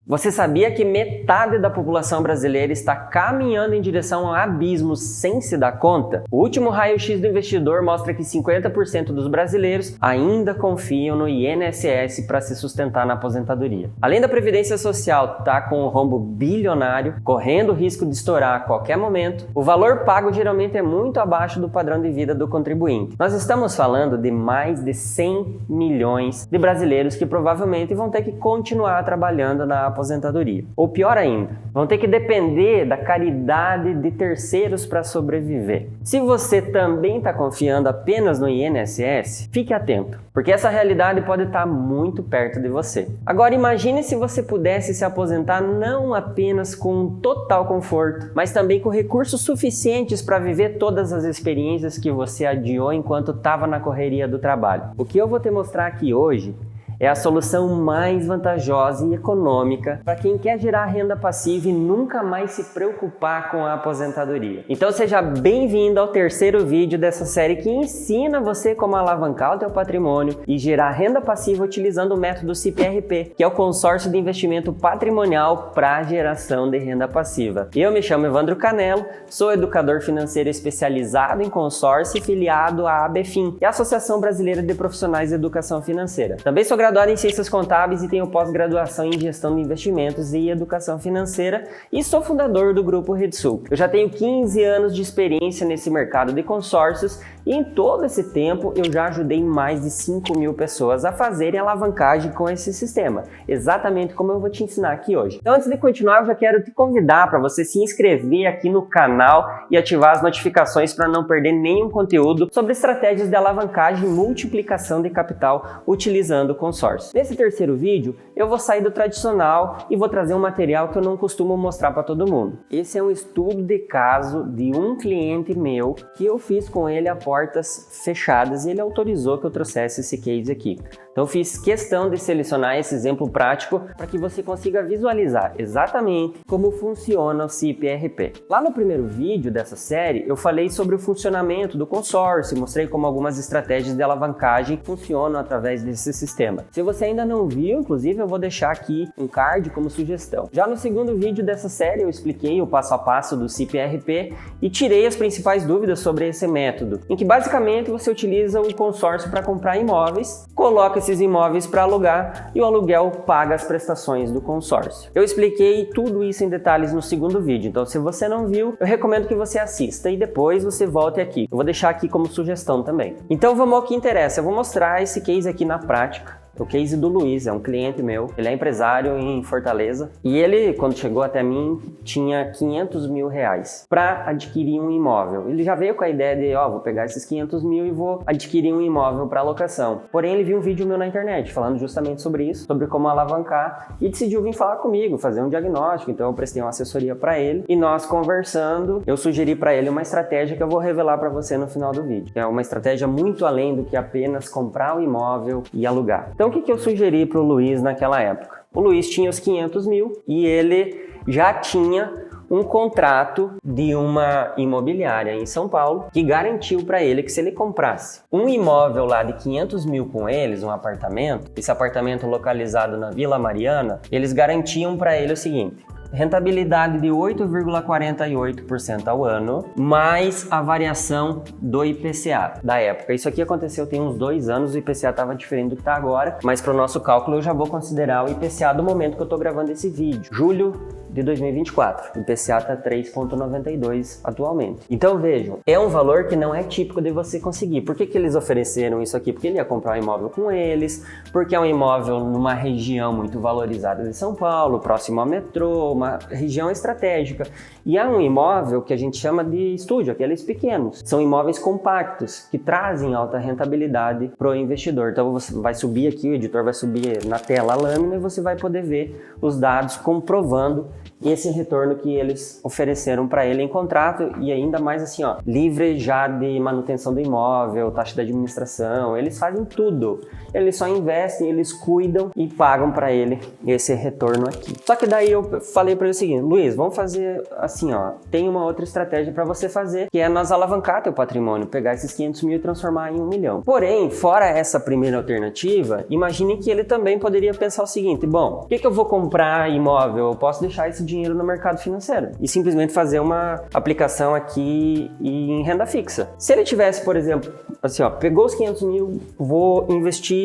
Você sabia que metade da população brasileira está caminhando em direção a abismos sem se dar conta? O último raio-x do investidor mostra que 50% dos brasileiros ainda confiam no INSS para se sustentar na aposentadoria. Além da Previdência Social estar com um rombo bilionário, correndo o risco de estourar a qualquer momento, o valor pago geralmente é muito abaixo do padrão de vida do contribuinte. Nós estamos falando de mais de 100 milhões de brasileiros que provavelmente vão ter que continuar trabalhando na aposentadoria. Ou pior ainda, vão ter que depender da caridade de terceiros para sobreviver. Se você também está confiando apenas no INSS, fique atento, porque essa realidade pode estar muito perto de você. Agora imagine se você pudesse se aposentar não apenas com total conforto, mas também com recursos suficientes para viver todas as experiências que você adiou enquanto estava na correria do trabalho. O que eu vou te mostrar aqui hoje é a solução mais vantajosa e econômica para quem quer gerar renda passiva e nunca mais se preocupar com a aposentadoria. Então seja bem-vindo ao terceiro vídeo dessa série que ensina você como alavancar o teu patrimônio e gerar renda passiva utilizando o método CPRP, que é o consórcio de investimento patrimonial para geração de renda passiva. Eu me chamo Evandro Canello, sou educador financeiro especializado em consórcio e filiado à ABFIN, que é a Associação Brasileira de Profissionais de Educação Financeira. Também sou graduado em Ciências Contábeis e tenho pós-graduação em Gestão de Investimentos e Educação Financeira e sou fundador do Grupo RedSul. Eu já tenho 15 anos de experiência nesse mercado de consórcios e em todo esse tempo eu já ajudei mais de 5.000 pessoas a fazerem alavancagem com esse sistema, exatamente como eu vou te ensinar aqui hoje. Então antes de continuar, eu já quero te convidar para você se inscrever aqui no canal e ativar as notificações para não perder nenhum conteúdo sobre estratégias de alavancagem e multiplicação de capital utilizando consórcio. Nesse terceiro vídeo, eu vou sair do tradicional e vou trazer um material que eu não costumo mostrar para todo mundo. Esse é um estudo de caso de um cliente meu que eu fiz com ele a portas fechadas e ele autorizou que eu trouxesse esse case aqui. Então eu fiz questão de selecionar esse exemplo prático para que você consiga visualizar exatamente como funciona o CPRP. Lá no primeiro vídeo dessa série, eu falei sobre o funcionamento do consórcio, mostrei como algumas estratégias de alavancagem funcionam através desse sistema. Se você ainda não viu, inclusive, eu vou deixar aqui um card como sugestão. Já no segundo vídeo dessa série, eu expliquei o passo a passo do CPRP e tirei as principais dúvidas sobre esse método, em que basicamente você utiliza o consórcio para comprar imóveis, coloca esses imóveis para alugar e o aluguel paga as prestações do consórcio. Eu expliquei tudo isso em detalhes no segundo vídeo, então se você não viu, eu recomendo que você assista e depois você volte aqui. Eu vou deixar aqui como sugestão também. Então vamos ao que interessa, eu vou mostrar esse case aqui na prática. O case do Luiz, é um cliente meu, ele é empresário em Fortaleza e ele, quando chegou até mim, tinha 500 mil reais para adquirir um imóvel. Ele já veio com a ideia de, vou pegar esses 500 mil e vou adquirir um imóvel para locação. Porém, ele viu um vídeo meu na internet falando justamente sobre isso, sobre como alavancar e decidiu vir falar comigo, fazer um diagnóstico. Então eu prestei uma assessoria para ele e nós conversando, eu sugeri para ele uma estratégia que eu vou revelar para você no final do vídeo. É uma estratégia muito além do que apenas comprar o imóvel e alugar. Então o que eu sugeri para o Luiz naquela época? O Luiz tinha os 500 mil e ele já tinha um contrato de uma imobiliária em São Paulo que garantiu para ele que se ele comprasse um imóvel lá de 500 mil com eles, um apartamento, esse apartamento localizado na Vila Mariana, eles garantiam para ele o seguinte: rentabilidade de 8,48% ao ano, mais a variação do IPCA da época. Isso aqui aconteceu tem uns 2 anos, o IPCA estava diferente do que está agora, mas para o nosso cálculo eu já vou considerar o IPCA do momento que eu estou gravando esse vídeo, julho de 2024. O IPCA está 3,92 atualmente. Então vejam, é um valor que não é típico de você conseguir. Por que eles ofereceram isso aqui? Porque ele ia comprar um imóvel com eles, porque é um imóvel numa região muito valorizada de São Paulo, próximo ao metrô, uma região estratégica. E é um imóvel que a gente chama de estúdio, aqueles pequenos. São imóveis compactos, que trazem alta rentabilidade para o investidor. Então você vai subir aqui, o editor vai subir na tela a lâmina e você vai poder ver os dados comprovando esse retorno que eles ofereceram para ele em contrato e ainda mais assim, ó, livre já de manutenção do imóvel, taxa de administração, eles fazem tudo. Eles só investem, eles cuidam e pagam para ele esse retorno aqui. Só que daí eu falei para ele o seguinte: Luiz, vamos fazer assim, ó, tem uma outra estratégia para você fazer, que é nós alavancar teu patrimônio, pegar esses 500 mil e transformar em 1 milhão. Porém, fora essa primeira alternativa, imagine que ele também poderia pensar o seguinte: bom, por que eu vou comprar imóvel? Eu posso deixar esse dinheiro no mercado financeiro e simplesmente fazer uma aplicação aqui em renda fixa. Se ele tivesse, por exemplo, assim, ó, pegou os 500 mil, vou investir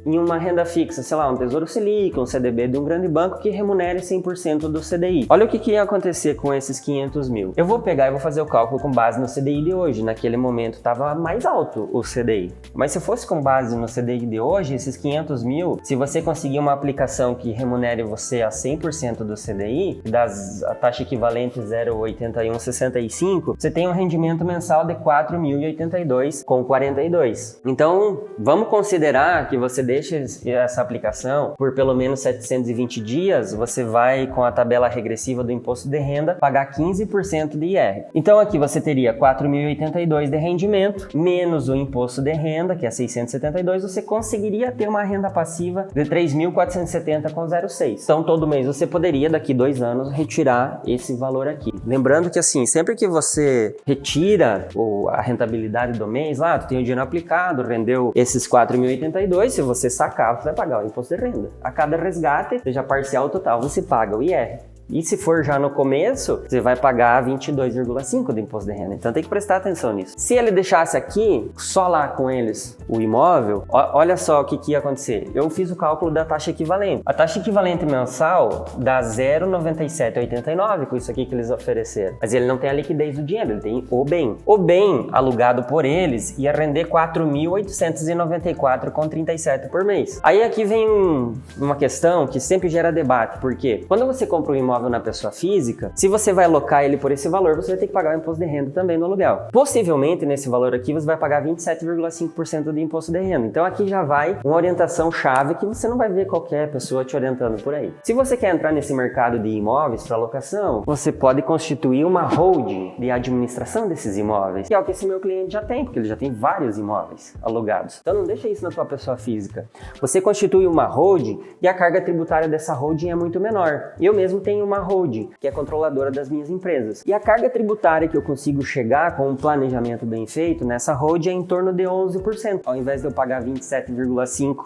em uma renda fixa, sei lá, um Tesouro Selic, um CDB de um grande banco que remunere 100% do CDI. Olha o que ia acontecer com esses 500 mil. Eu vou pegar e vou fazer o cálculo com base no CDI de hoje. Naquele momento estava mais alto o CDI. Mas se fosse com base no CDI de hoje, esses 500 mil, se você conseguir uma aplicação que remunere você a 100% do CDI, a taxa equivalente 0,8165, você tem um rendimento mensal de 4.082,42. Então, vamos considerar que você deixa essa aplicação por pelo menos 720 dias, você vai, com a tabela regressiva do imposto de renda, pagar 15% de IR. Então aqui você teria 4.082 de rendimento, menos o imposto de renda, que é 672, você conseguiria ter uma renda passiva de 3.470,06. Então todo mês você poderia, daqui 2 anos, retirar esse valor aqui. Lembrando que assim, sempre que você retira a rentabilidade do mês, lá, tu tem o dinheiro aplicado, rendeu esses 4.082, se você sacar, você vai pagar o imposto de renda. A cada resgate, seja parcial ou total, você paga o IR. E se for já no começo, você vai pagar 22,5% do imposto de renda. Então tem que prestar atenção nisso. Se ele deixasse aqui, só lá com eles, o imóvel, olha só o que ia acontecer. Eu fiz o cálculo da taxa equivalente. A taxa equivalente mensal dá 0,9789 com isso aqui que eles ofereceram. Mas ele não tem a liquidez do dinheiro, ele tem o bem. O bem alugado por eles ia render 4.894,37 por mês. Aí aqui vem uma questão que sempre gera debate, porque quando você compra um imóvel na pessoa física, se você vai alocar ele por esse valor, você vai ter que pagar o imposto de renda também no aluguel. Possivelmente, nesse valor aqui, você vai pagar 27,5% de imposto de renda. Então aqui já vai uma orientação chave que você não vai ver qualquer pessoa te orientando por aí. Se você quer entrar nesse mercado de imóveis para locação, você pode constituir uma holding de administração desses imóveis, que é o que esse meu cliente já tem, porque ele já tem vários imóveis alugados. Então não deixa isso na tua pessoa física. Você constitui uma holding e a carga tributária dessa holding é muito menor. Eu mesmo tenho uma holding, que é controladora das minhas empresas. E a carga tributária que eu consigo chegar com um planejamento bem feito nessa holding é em torno de 11%. Ao invés de eu pagar 27,5%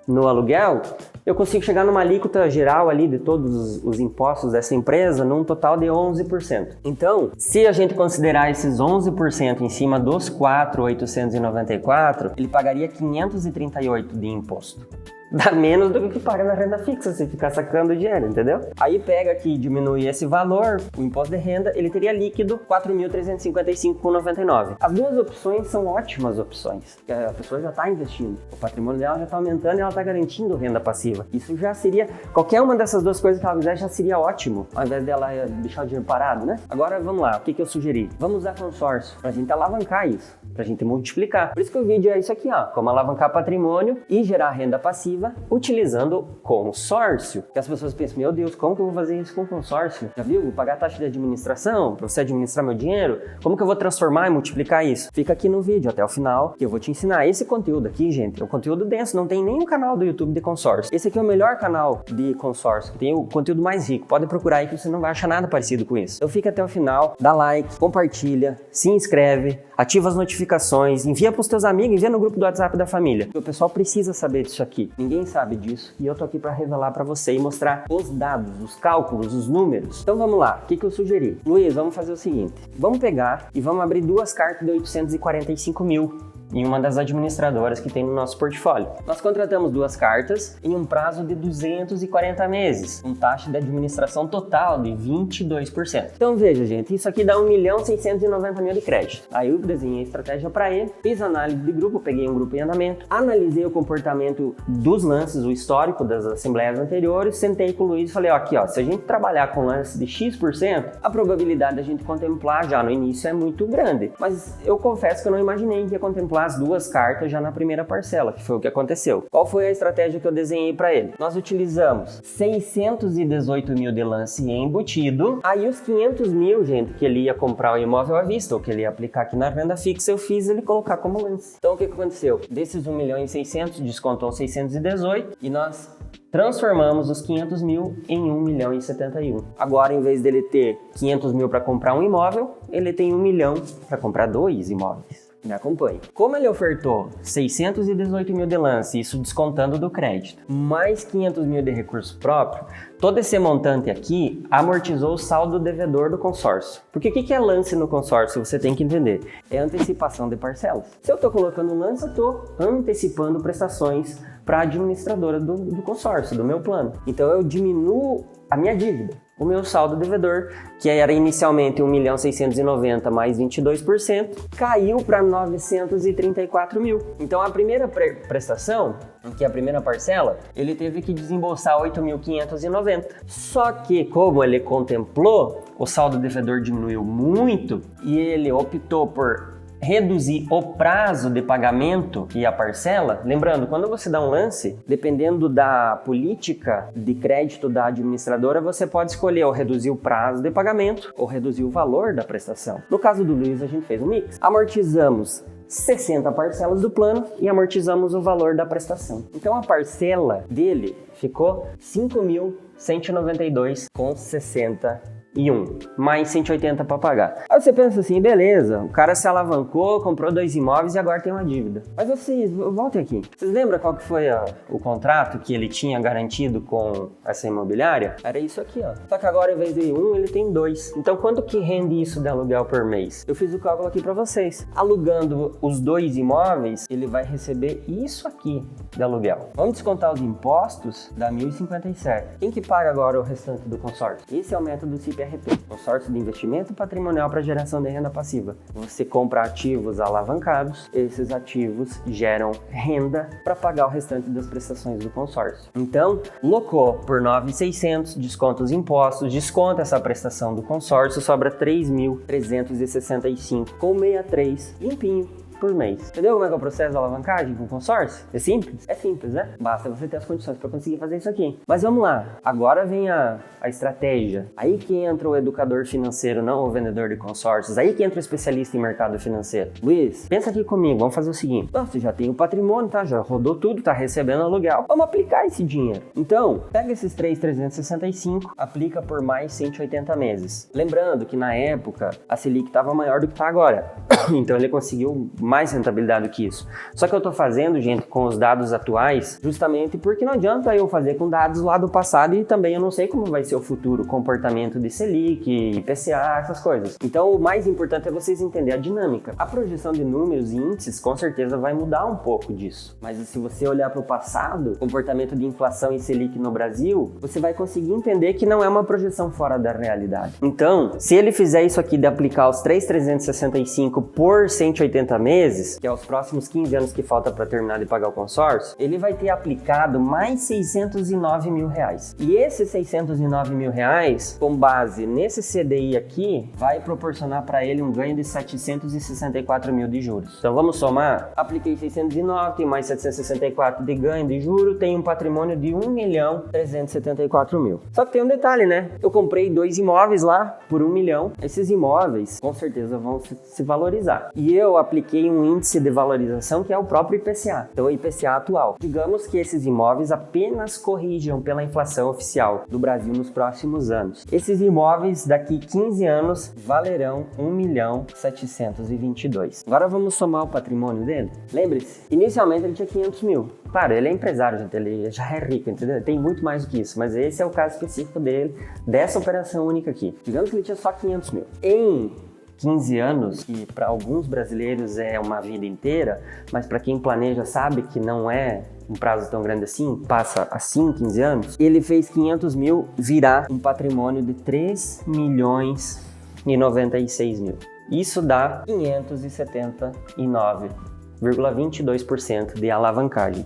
no aluguel, eu consigo chegar numa alíquota geral ali de todos os impostos dessa empresa num total de 11%. Então, se a gente considerar esses 11% em cima dos 4.894, ele pagaria 538 de imposto. Dá menos do que paga na renda fixa se ficar sacando o dinheiro, entendeu? Aí pega aqui, diminui esse valor, o imposto de renda, ele teria líquido 4.355,99. As duas opções são ótimas opções, porque a pessoa já está investindo, o patrimônio dela já está aumentando e ela está garantindo renda passiva. Isso já seria, qualquer uma dessas duas coisas que ela fizer já seria ótimo, ao invés dela deixar o dinheiro parado, né? Agora vamos lá, o que eu sugeri? Vamos usar consórcio pra gente alavancar isso, pra gente multiplicar. Por isso que o vídeo é isso aqui, ó, como alavancar patrimônio e gerar renda passiva utilizando consórcio. Que as pessoas pensam, meu Deus, como que eu vou fazer isso com consórcio? Já viu? Vou pagar taxa de administração para você administrar meu dinheiro? Como que eu vou transformar e multiplicar isso? Fica aqui no vídeo até o final que eu vou te ensinar. Esse conteúdo aqui, gente, é um conteúdo denso, não tem nenhum canal do YouTube de consórcio. Esse aqui é o melhor canal de consórcio, que tem o conteúdo mais rico. Pode procurar aí que você não vai achar nada parecido com isso. Então fica até o final, dá like, compartilha, se inscreve, ativa as notificações, envia para os teus amigos, envia no grupo do WhatsApp da família. O pessoal precisa saber disso aqui. Ninguém sabe disso e eu tô aqui para revelar para você e mostrar os dados, os cálculos, os números. Então vamos lá, o que eu sugeri? Luiz, vamos fazer o seguinte, vamos pegar e vamos abrir duas cartas de 845 mil em uma das administradoras que tem no nosso portfólio. Nós contratamos duas cartas em um prazo de 240 meses, com taxa de administração total de 22%. Então veja, gente, isso aqui dá 1.690.000 de crédito. Aí eu desenhei a estratégia para ele, fiz análise de grupo, peguei um grupo em andamento, analisei o comportamento dos lances, o histórico das assembleias anteriores, sentei com o Luiz e falei, ó, aqui ó, se a gente trabalhar com lance de X%, a probabilidade da gente contemplar já no início é muito grande. Mas eu confesso que eu não imaginei que ia contemplar as 2 cartas já na primeira parcela, que foi o que aconteceu. Qual foi a estratégia que eu desenhei para ele? Nós utilizamos 618 mil de lance embutido, aí os 500 mil, gente, que ele ia comprar o imóvel à vista, ou que ele ia aplicar aqui na renda fixa, eu fiz ele colocar como lance. Então o que aconteceu? Desses 1.600.000, descontou 618 e nós transformamos os 500 mil em 1.071. Agora, em vez dele ter 500 mil para comprar um imóvel, ele tem 1 milhão para comprar 2 imóveis. Me acompanhe. Como ele ofertou 618 mil de lance, isso descontando do crédito, mais 500 mil de recurso próprio, todo esse montante aqui amortizou o saldo devedor do consórcio. Porque o que é lance no consórcio? Você tem que entender. É antecipação de parcelas. Se eu estou colocando lance, eu estou antecipando prestações para a administradora do consórcio, do meu plano. Então eu diminuo a minha dívida. O meu saldo devedor, que era inicialmente 1.690.000 mais 22%, caiu para 934 mil. Então a primeira prestação, que é a primeira parcela, ele teve que desembolsar 8.590. Só que, como ele contemplou, o saldo devedor diminuiu muito e ele optou por reduzir o prazo de pagamento e a parcela. Lembrando, quando você dá um lance, dependendo da política de crédito da administradora, você pode escolher ou reduzir o prazo de pagamento ou reduzir o valor da prestação. No caso do Luiz, a gente fez um mix. Amortizamos 60 parcelas do plano e amortizamos o valor da prestação. Então a parcela dele ficou 5.192,61, mais 180 para pagar. Aí você pensa assim, beleza, o cara se alavancou, comprou 2 imóveis e agora tem uma dívida. Mas vocês, voltem aqui. Vocês lembram qual que foi o contrato que ele tinha garantido com essa imobiliária? Era isso aqui, ó. Só que agora, em vez de 1, ele tem 2. Então, quanto que rende isso de aluguel por mês? Eu fiz o cálculo aqui para vocês. Alugando os 2 imóveis, ele vai receber isso aqui de aluguel. Vamos descontar os impostos, dá 1.057. Quem que paga agora o restante do consórcio? Esse é o método CIP-RP, consórcio de investimento patrimonial para geração de renda passiva. Você compra ativos alavancados, esses ativos geram renda para pagar o restante das prestações do consórcio. Então, locou por 9.600, desconta os impostos, desconta essa prestação do consórcio, sobra 3.365,63 limpinho por mês. Entendeu como é que é o processo da alavancagem com consórcio? É simples? É simples, né? Basta você ter as condições para conseguir fazer isso aqui. Mas vamos lá. Agora vem a estratégia. Aí que entra o educador financeiro, não o vendedor de consórcios. Aí que entra o especialista em mercado financeiro. Luiz, pensa aqui comigo. Vamos fazer o seguinte. Você já tem o patrimônio, tá? Já rodou tudo, tá recebendo aluguel. Vamos aplicar esse dinheiro. Então, pega esses 3.365, aplica por mais 180 meses. Lembrando que na época a Selic estava maior do que está agora. Então ele conseguiu mais rentabilidade do que isso. Só que eu tô fazendo, gente, com os dados atuais, justamente porque não adianta eu fazer com dados lá do passado e também eu não sei como vai ser o futuro, comportamento de Selic, IPCA, essas coisas. Então o mais importante é vocês entenderem a dinâmica. A projeção de números e índices com certeza vai mudar um pouco disso. Mas se você olhar para o passado, comportamento de inflação e Selic no Brasil, você vai conseguir entender que não é uma projeção fora da realidade. Então, se ele fizer isso aqui de aplicar os 3.365 por 180 meses, que é os próximos 15 anos que falta para terminar de pagar o consórcio, ele vai ter aplicado mais 609 mil reais. E esses 609 mil reais, com base nesse CDI aqui, vai proporcionar para ele um ganho de 764 mil de juros. Então vamos somar? Apliquei 609, tem mais 764 de ganho de juros, tem um patrimônio de 1.374.000. Só que tem um detalhe, né? Eu comprei 2 imóveis lá por 1 milhão. Esses imóveis com certeza vão se valorizar. E eu apliquei um índice de valorização que é o próprio IPCA, então o IPCA atual. Digamos que esses imóveis apenas corrijam pela inflação oficial do Brasil nos próximos anos. Esses imóveis daqui 15 anos valerão 1.722.000. Agora vamos somar o patrimônio dele? Lembre-se, inicialmente ele tinha 500 mil. Claro, ele é empresário, gente, ele já é rico, entendeu? Tem muito mais do que isso, mas esse é o caso específico dele, dessa operação única aqui. Digamos que ele tinha só 500 mil. Em 15 anos, que para alguns brasileiros é uma vida inteira, mas para quem planeja sabe que não é um prazo tão grande assim, passa assim 15 anos, ele fez 500 mil virar um patrimônio de 3.096.000. Isso dá 579,22% de alavancagem.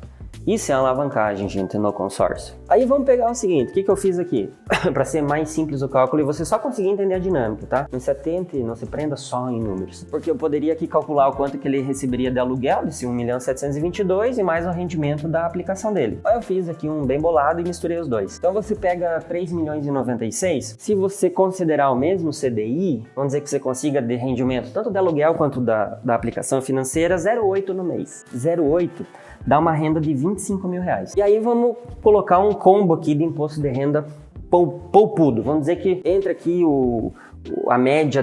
Isso é uma alavancagem, gente, no consórcio. Aí vamos pegar o seguinte, o que eu fiz aqui? Para ser mais simples o cálculo e você só conseguir entender a dinâmica, tá? Não se atente, não se prenda só em números. Porque eu poderia aqui calcular o quanto que ele receberia de aluguel, desse 1.722.000 e mais o rendimento da aplicação dele. Aí eu fiz aqui um bem bolado e misturei os dois. Então você pega 3.096.000, se você considerar o mesmo CDI, vamos dizer que você consiga de rendimento tanto de aluguel quanto da aplicação financeira, 0,8 no mês. 0,8 dá uma renda de R$25.000. E aí vamos colocar um combo aqui de imposto de renda poupudo. Vamos dizer que entra aqui a média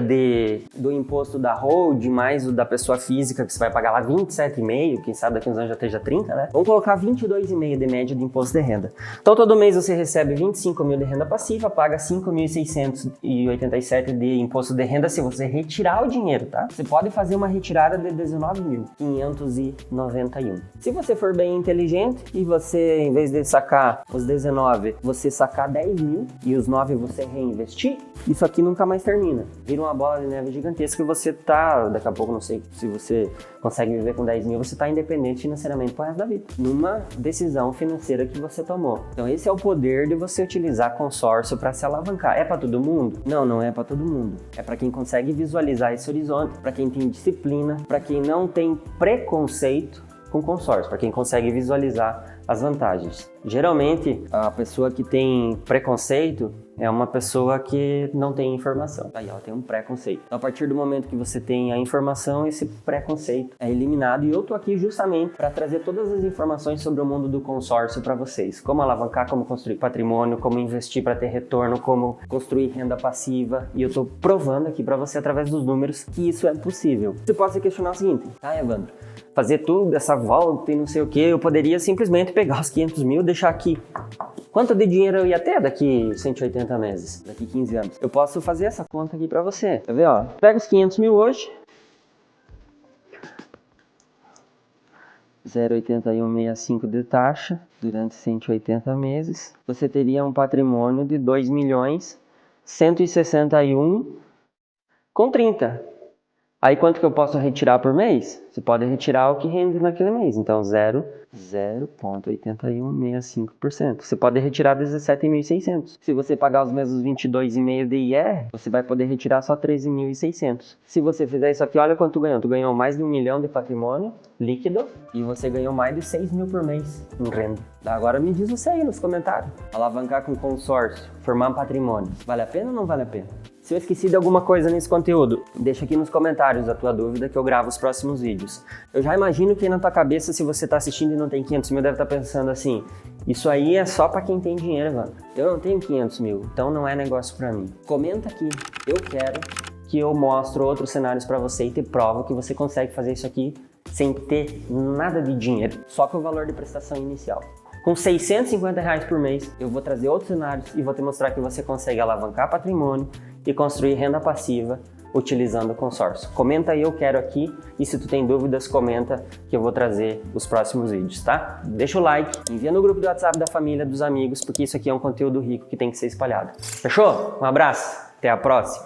do imposto da hold mais o da pessoa física, que você vai pagar lá 27,5, quem sabe daqui uns anos já esteja 30, né? Vamos colocar 22,5 de média de imposto de renda. Então todo mês você recebe 25.000 de renda passiva, paga 5.687 de imposto de renda se você retirar o dinheiro, tá? Você pode fazer uma retirada de 19.591. Se você for bem inteligente e você, em vez de sacar os 19, você sacar 10.000 e os 9 você reinvestir, isso aqui nunca mais termina. Vira uma bola de neve gigantesca e você tá, daqui a pouco, não sei se você consegue viver com 10.000, você tá independente financeiramente pro resto da vida. Numa decisão financeira que você tomou. Então esse é o poder de você utilizar consórcio para se alavancar. É para todo mundo? Não, não é para todo mundo. É para quem consegue visualizar esse horizonte, para quem tem disciplina, para quem não tem preconceito com consórcio, para quem consegue visualizar as vantagens. Geralmente, a pessoa que tem preconceito é uma pessoa que não tem informação. Aí ela tem um preconceito. Então, a partir do momento que você tem a informação, esse preconceito é eliminado. E eu tô aqui justamente para trazer todas as informações sobre o mundo do consórcio para vocês. Como alavancar, como construir patrimônio, como investir para ter retorno, como construir renda passiva. E eu tô provando aqui para você, através dos números, que isso é possível. Você pode se questionar o seguinte: tá, Evandro, fazer tudo, essa volta e não sei o que, eu poderia simplesmente pegar os 500.000 e deixar aqui. Quanto de dinheiro eu ia ter daqui 180 meses, daqui 15 anos? Eu posso fazer essa conta aqui pra você. Quer ver, ó? Pega os 500.000 hoje. 0,8165 de taxa durante 180 meses. Você teria um patrimônio de 2.161,30. Aí quanto que eu posso retirar por mês? Você pode retirar o que rende naquele mês. Então 0,8165%. Você pode retirar 17.600. Se você pagar os mesmos 22,5 de IR, você vai poder retirar só 13.600. Se você fizer isso aqui, olha quanto tu ganhou. Tu ganhou mais de 1 milhão de patrimônio líquido e você ganhou mais de 6.000 por mês em renda. Agora me diz você aí nos comentários. Alavancar com consórcio, formar patrimônio. Vale a pena ou não vale a pena? Se eu esqueci de alguma coisa nesse conteúdo, deixa aqui nos comentários a tua dúvida que eu gravo os próximos vídeos. Eu já imagino que na tua cabeça, se você está assistindo e não tem 500.000, deve estar pensando assim: isso aí é só para quem tem dinheiro, mano. Eu não tenho 500.000, então não é negócio para mim. Comenta aqui, eu quero que eu mostre outros cenários para você e te provo que você consegue fazer isso aqui sem ter nada de dinheiro, só com o valor de prestação inicial. Com R$650 por mês, eu vou trazer outros cenários e vou te mostrar que você consegue alavancar patrimônio e construir renda passiva utilizando o consórcio. Comenta aí, eu quero aqui, e se tu tem dúvidas, comenta que eu vou trazer os próximos vídeos, tá? Deixa o like, envia no grupo do WhatsApp da família, dos amigos, porque isso aqui é um conteúdo rico que tem que ser espalhado. Fechou? Um abraço, até a próxima!